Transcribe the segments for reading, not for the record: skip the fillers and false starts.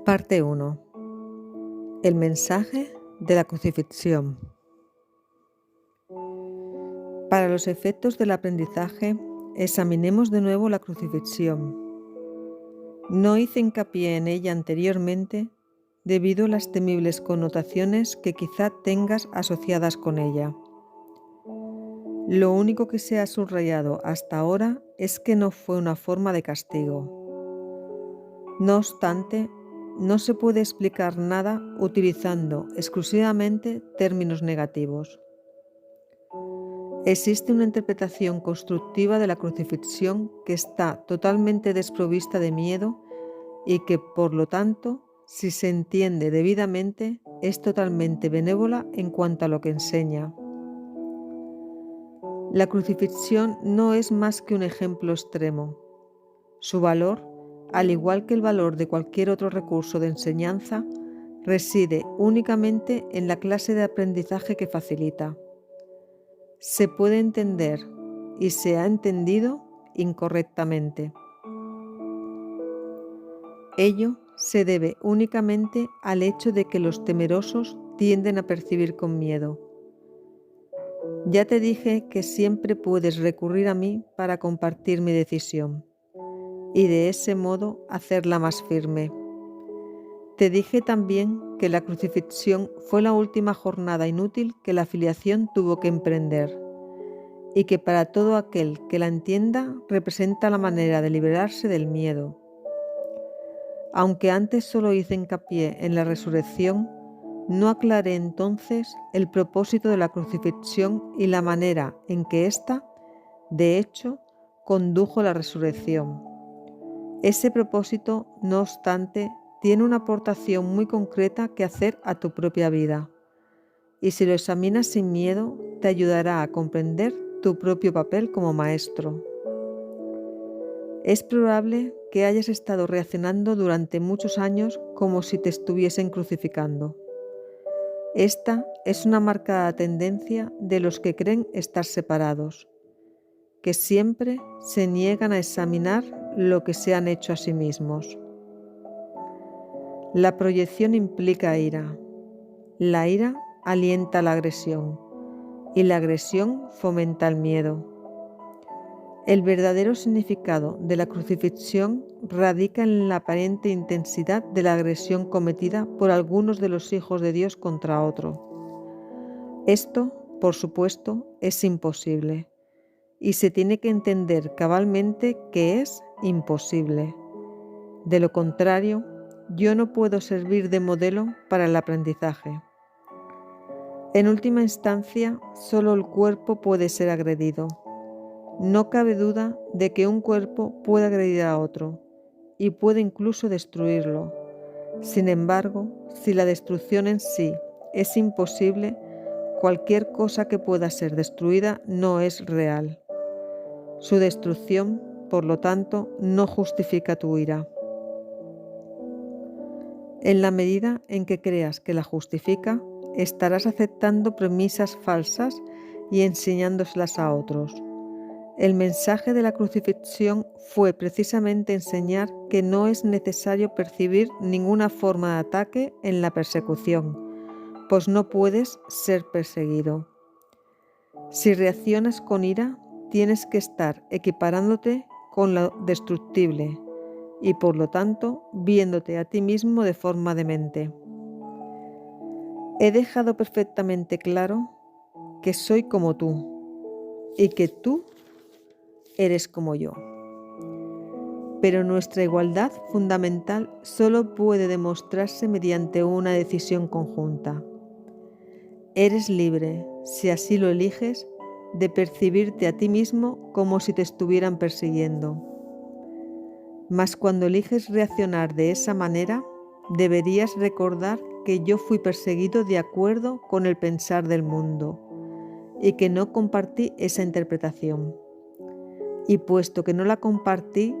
Parte 1. El mensaje de la crucifixión. Para los efectos del aprendizaje, examinemos de nuevo la crucifixión. No hice hincapié en ella anteriormente debido a las temibles connotaciones que quizá tengas asociadas con ella. Lo único que se ha subrayado hasta ahora es que no fue una forma de castigo. No obstante, no se puede explicar nada utilizando exclusivamente términos negativos. Existe una interpretación constructiva de la crucifixión que está totalmente desprovista de miedo y que, por lo tanto, si se entiende debidamente, es totalmente benévola en cuanto a lo que enseña. La crucifixión no es más que un ejemplo extremo. Su valor, al igual que el valor de cualquier otro recurso de enseñanza, reside únicamente en la clase de aprendizaje que facilita. Se puede entender, y se ha entendido, incorrectamente. Ello se debe únicamente al hecho de que los temerosos tienden a percibir con miedo. Ya te dije que siempre puedes recurrir a mí para compartir mi decisión, y de ese modo hacerla más firme. Te dije también que la crucifixión fue la última jornada inútil que la filiación tuvo que emprender, y que para todo aquel que la entienda representa la manera de liberarse del miedo. Aunque antes solo hice hincapié en la resurrección, no aclaré entonces el propósito de la crucifixión y la manera en que ésta, de hecho, condujo la resurrección. Ese propósito, no obstante, tiene una aportación muy concreta que hacer a tu propia vida, y si lo examinas sin miedo, te ayudará a comprender tu propio papel como maestro. Es probable que hayas estado reaccionando durante muchos años como si te estuviesen crucificando. Esta es una marcada tendencia de los que creen estar separados, que siempre se niegan a examinar lo que se han hecho a sí mismos. La proyección implica ira. La ira alienta la agresión y la agresión fomenta el miedo. El verdadero significado de la crucifixión radica en la aparente intensidad de la agresión cometida por algunos de los hijos de Dios contra otro. Esto, por supuesto, es imposible, y se tiene que entender cabalmente que es imposible. De lo contrario, yo no puedo servir de modelo para el aprendizaje. En última instancia, solo el cuerpo puede ser agredido. No cabe duda de que un cuerpo puede agredir a otro y puede incluso destruirlo. Sin embargo, si la destrucción en sí es imposible, cualquier cosa que pueda ser destruida no es real. Su destrucción, por lo tanto, no justifica tu ira. En la medida en que creas que la justifica, estarás aceptando premisas falsas y enseñándoselas a otros. El mensaje de la crucifixión fue precisamente enseñar que no es necesario percibir ninguna forma de ataque en la persecución, pues no puedes ser perseguido. Si reaccionas con ira, tienes que estar equiparándote con lo destructible y, por lo tanto, viéndote a ti mismo de forma demente. He dejado perfectamente claro que soy como tú y que tú eres como yo. Pero nuestra igualdad fundamental solo puede demostrarse mediante una decisión conjunta. Eres libre, si así lo eliges, de percibirte a ti mismo como si te estuvieran persiguiendo. Mas cuando eliges reaccionar de esa manera, deberías recordar que yo fui perseguido de acuerdo con el pensar del mundo y que no compartí esa interpretación. Y puesto que no la compartí,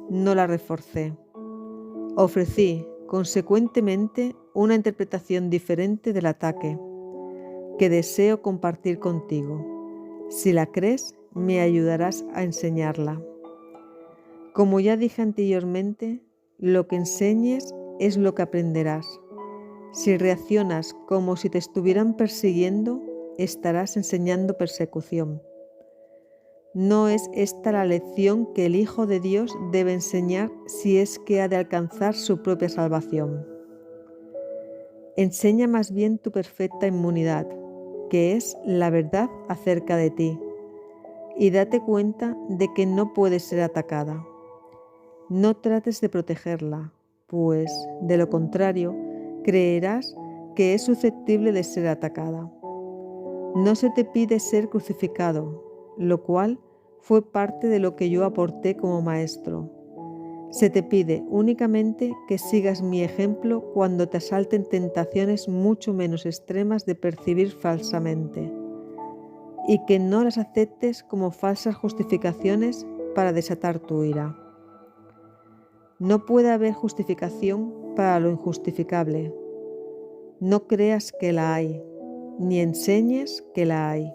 no la reforcé. Ofrecí, consecuentemente, una interpretación diferente del ataque, que deseo compartir contigo. Si la crees, me ayudarás a enseñarla. Como ya dije anteriormente, lo que enseñes es lo que aprenderás. Si reaccionas como si te estuvieran persiguiendo, estarás enseñando persecución. No es esta la lección que el Hijo de Dios debe enseñar si es que ha de alcanzar su propia salvación. Enseña más bien tu perfecta inmunidad, que es la verdad acerca de ti, y date cuenta de que no puedes ser atacada. No trates de protegerla, pues, de lo contrario, creerás que es susceptible de ser atacada. No se te pide ser crucificado, lo cual fue parte de lo que yo aporté como maestro. Se te pide únicamente que sigas mi ejemplo cuando te asalten tentaciones mucho menos extremas de percibir falsamente, y que no las aceptes como falsas justificaciones para desatar tu ira. No puede haber justificación para lo injustificable. No creas que la hay, ni enseñes que la hay.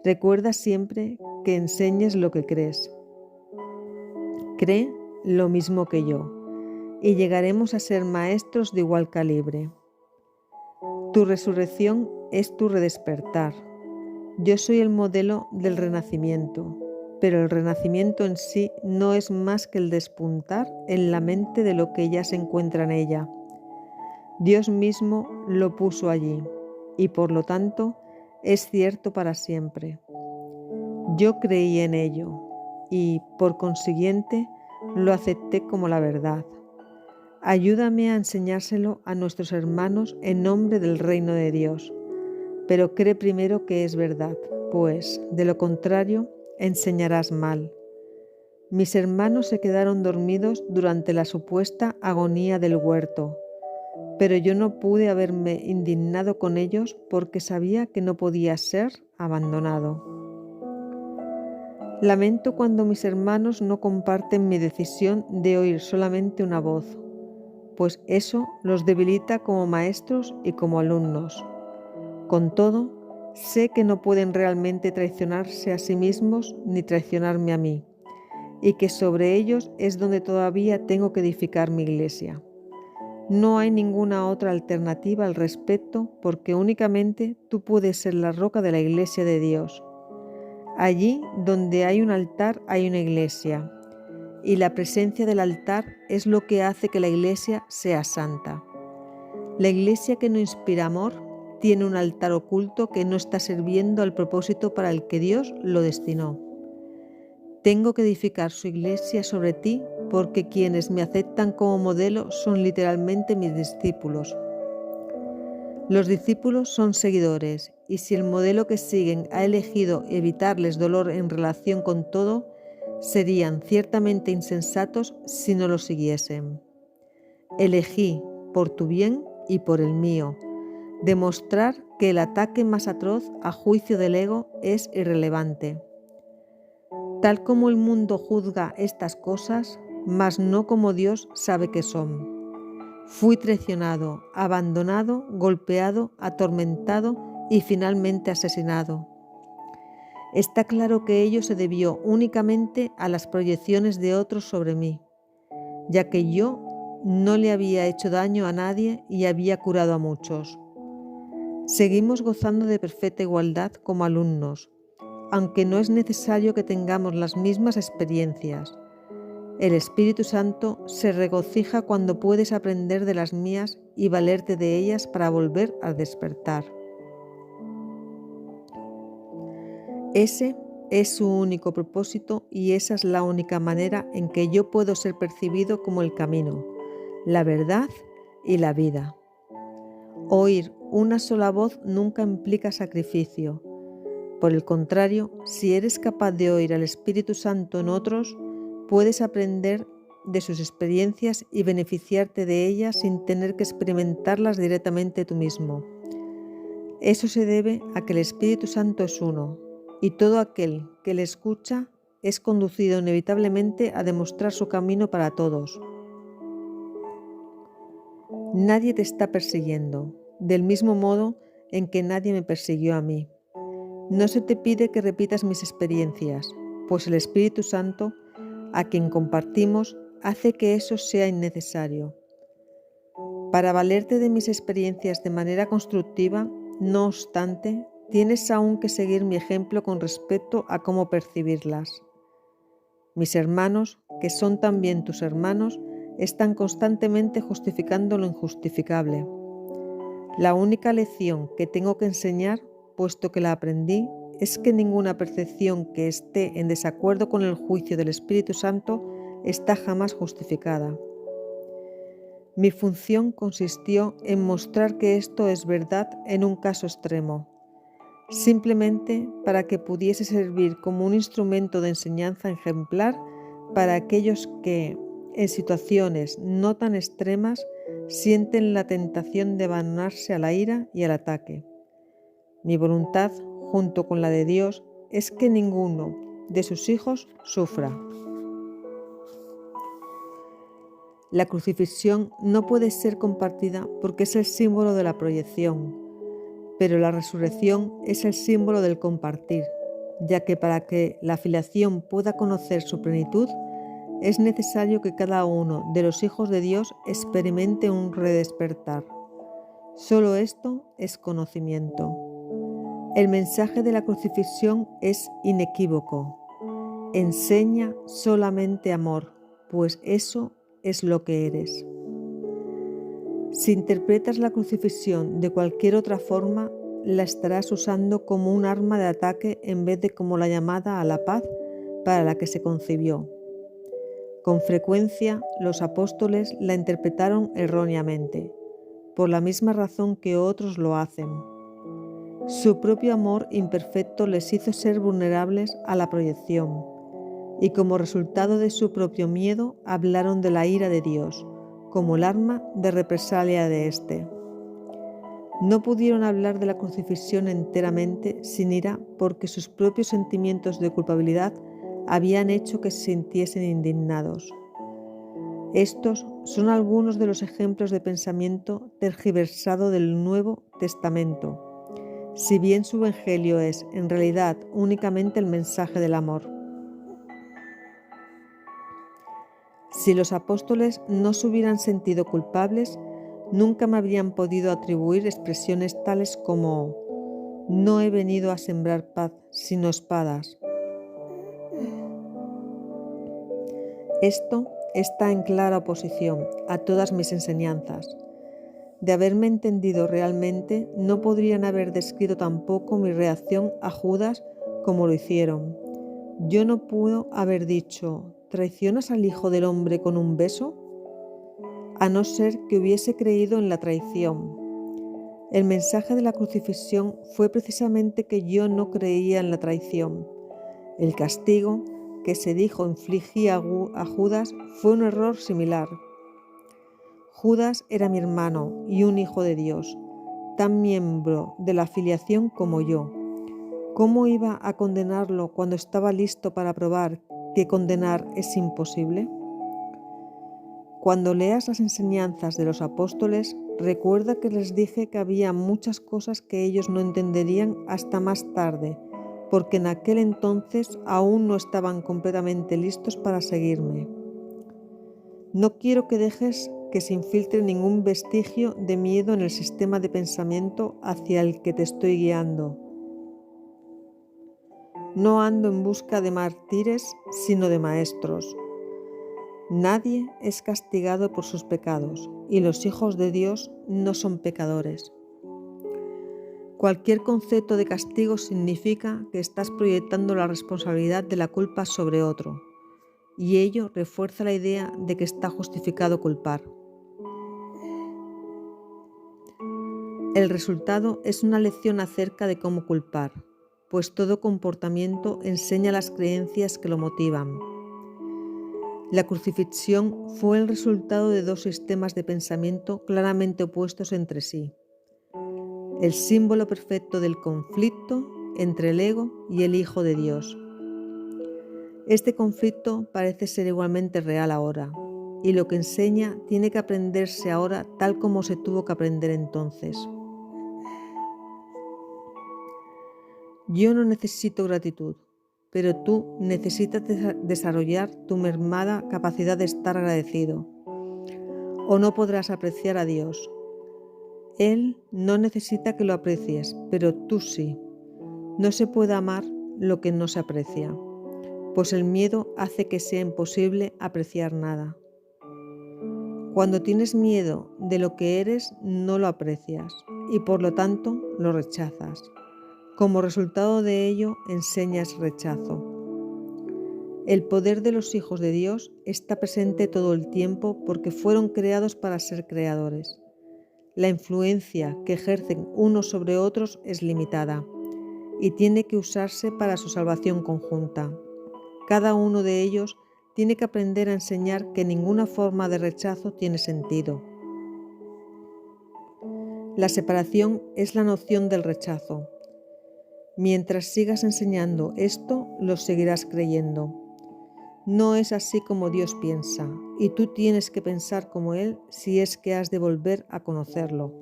Recuerda siempre que enseñes lo que crees. Cree lo mismo que yo, y llegaremos a ser maestros de igual calibre. Tu resurrección es tu redespertar. Yo soy el modelo del renacimiento, pero el renacimiento en sí no es más que el despuntar en la mente de lo que ya se encuentra en ella. Dios mismo lo puso allí, y por lo tanto es cierto para siempre. Yo creí en ello, y por consiguiente lo acepté como la verdad. Ayúdame a enseñárselo a nuestros hermanos en nombre del reino de Dios, pero cree primero que es verdad, pues, de lo contrario, enseñarás mal. Mis hermanos se quedaron dormidos durante la supuesta agonía del huerto, pero yo no pude haberme indignado con ellos porque sabía que no podía ser abandonado. Lamento cuando mis hermanos no comparten mi decisión de oír solamente una voz, pues eso los debilita como maestros y como alumnos. Con todo, sé que no pueden realmente traicionarse a sí mismos ni traicionarme a mí, y que sobre ellos es donde todavía tengo que edificar mi iglesia. No hay ninguna otra alternativa al respecto, porque únicamente tú puedes ser la roca de la iglesia de Dios. Allí donde hay un altar hay una iglesia, y la presencia del altar es lo que hace que la iglesia sea santa. La iglesia que no inspira amor tiene un altar oculto que no está sirviendo al propósito para el que Dios lo destinó. Tengo que edificar su iglesia sobre ti porque quienes me aceptan como modelo son literalmente mis discípulos. Los discípulos son seguidores, y si el modelo que siguen ha elegido evitarles dolor en relación con todo, serían ciertamente insensatos si no lo siguiesen. Elegí, por tu bien y por el mío, demostrar que el ataque más atroz a juicio del ego es irrelevante. Tal como el mundo juzga estas cosas, mas no como Dios sabe que son. Fui traicionado, abandonado, golpeado, atormentado y finalmente asesinado. Está claro que ello se debió únicamente a las proyecciones de otros sobre mí, ya que yo no le había hecho daño a nadie y había curado a muchos. Seguimos gozando de perfecta igualdad como alumnos, aunque no es necesario que tengamos las mismas experiencias. El Espíritu Santo se regocija cuando puedes aprender de las mías y valerte de ellas para volver a despertar. Ese es su único propósito y esa es la única manera en que yo puedo ser percibido como el camino, la verdad y la vida. Oír una sola voz nunca implica sacrificio. Por el contrario, si eres capaz de oír al Espíritu Santo en otros, puedes aprender de sus experiencias y beneficiarte de ellas sin tener que experimentarlas directamente tú mismo. Eso se debe a que el Espíritu Santo es uno, y todo aquel que le escucha es conducido inevitablemente a demostrar su camino para todos. Nadie te está persiguiendo, del mismo modo en que nadie me persiguió a mí. No se te pide que repitas mis experiencias, pues el Espíritu Santo, a quien compartimos, hace que eso sea innecesario. Para valerte de mis experiencias de manera constructiva, no obstante, tienes aún que seguir mi ejemplo con respecto a cómo percibirlas. Mis hermanos, que son también tus hermanos, están constantemente justificando lo injustificable. La única lección que tengo que enseñar, puesto que la aprendí, es que ninguna percepción que esté en desacuerdo con el juicio del Espíritu Santo está jamás justificada. Mi función consistió en mostrar que esto es verdad en un caso extremo, simplemente para que pudiese servir como un instrumento de enseñanza ejemplar para aquellos que, en situaciones no tan extremas, sienten la tentación de abandonarse a la ira y al ataque. Mi voluntad, junto con la de Dios, es que ninguno de sus hijos sufra. La crucifixión no puede ser compartida porque es el símbolo de la proyección, pero la resurrección es el símbolo del compartir, ya que para que la filiación pueda conocer su plenitud, es necesario que cada uno de los hijos de Dios experimente un redespertar. Solo esto es conocimiento. El mensaje de la crucifixión es inequívoco. Enseña solamente amor, pues eso es lo que eres. Si interpretas la crucifixión de cualquier otra forma, la estarás usando como un arma de ataque en vez de como la llamada a la paz para la que se concibió. Con frecuencia, los apóstoles la interpretaron erróneamente, por la misma razón que otros lo hacen. Su propio amor imperfecto les hizo ser vulnerables a la proyección, y como resultado de su propio miedo hablaron de la ira de Dios, como el arma de represalia de éste. No pudieron hablar de la crucifixión enteramente sin ira porque sus propios sentimientos de culpabilidad habían hecho que se sintiesen indignados. Estos son algunos de los ejemplos de pensamiento tergiversado del Nuevo Testamento, si bien su evangelio es, en realidad, únicamente el mensaje del amor. Si los apóstoles no se hubieran sentido culpables, nunca me habrían podido atribuir expresiones tales como «No he venido a sembrar paz, sino espadas». Esto está en clara oposición a todas mis enseñanzas. De haberme entendido realmente, no podrían haber descrito tampoco mi reacción a Judas como lo hicieron. Yo no puedo haber dicho, ¿traicionas al Hijo del Hombre con un beso? A no ser que hubiese creído en la traición. El mensaje de la crucifixión fue precisamente que yo no creía en la traición. El castigo que se dijo infligía a Judas fue un error similar. Judas era mi hermano y un hijo de Dios, tan miembro de la filiación como yo. ¿Cómo iba a condenarlo cuando estaba listo para probar que condenar es imposible? Cuando leas las enseñanzas de los apóstoles, recuerda que les dije que había muchas cosas que ellos no entenderían hasta más tarde, porque en aquel entonces aún no estaban completamente listos para seguirme. No quiero que dejes que se infiltre ningún vestigio de miedo en el sistema de pensamiento hacia el que te estoy guiando. No ando en busca de mártires, sino de maestros. Nadie es castigado por sus pecados, y los hijos de Dios no son pecadores. Cualquier concepto de castigo significa que estás proyectando la responsabilidad de la culpa sobre otro, y ello refuerza la idea de que está justificado culpar. El resultado es una lección acerca de cómo culpar, pues todo comportamiento enseña las creencias que lo motivan. La crucifixión fue el resultado de dos sistemas de pensamiento claramente opuestos entre sí. El símbolo perfecto del conflicto entre el ego y el Hijo de Dios. Este conflicto parece ser igualmente real ahora, y lo que enseña tiene que aprenderse ahora tal como se tuvo que aprender entonces. Yo no necesito gratitud, pero tú necesitas desarrollar tu mermada capacidad de estar agradecido. o no podrás apreciar a Dios. Él no necesita que lo aprecies, pero tú sí. No se puede amar lo que no se aprecia, pues el miedo hace que sea imposible apreciar nada. Cuando tienes miedo de lo que eres, no lo aprecias y por lo tanto lo rechazas. Como resultado de ello, enseñas rechazo. El poder de los hijos de Dios está presente todo el tiempo porque fueron creados para ser creadores. La influencia que ejercen unos sobre otros es limitada y tiene que usarse para su salvación conjunta. Cada uno de ellos tiene que aprender a enseñar que ninguna forma de rechazo tiene sentido. La separación es la noción del rechazo. Mientras sigas enseñando esto, lo seguirás creyendo. No es así como Dios piensa, y tú tienes que pensar como Él si es que has de volver a conocerlo.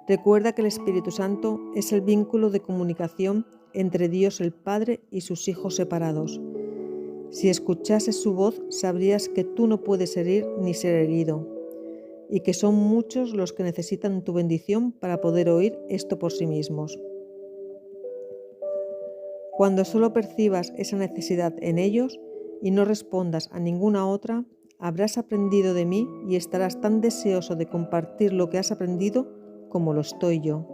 Recuerda que el Espíritu Santo es el vínculo de comunicación entre Dios el Padre y sus hijos separados. Si escuchases su voz, sabrías que tú no puedes herir ni ser herido, y que son muchos los que necesitan tu bendición para poder oír esto por sí mismos. Cuando solo percibas esa necesidad en ellos y no respondas a ninguna otra, habrás aprendido de mí y estarás tan deseoso de compartir lo que has aprendido como lo estoy yo.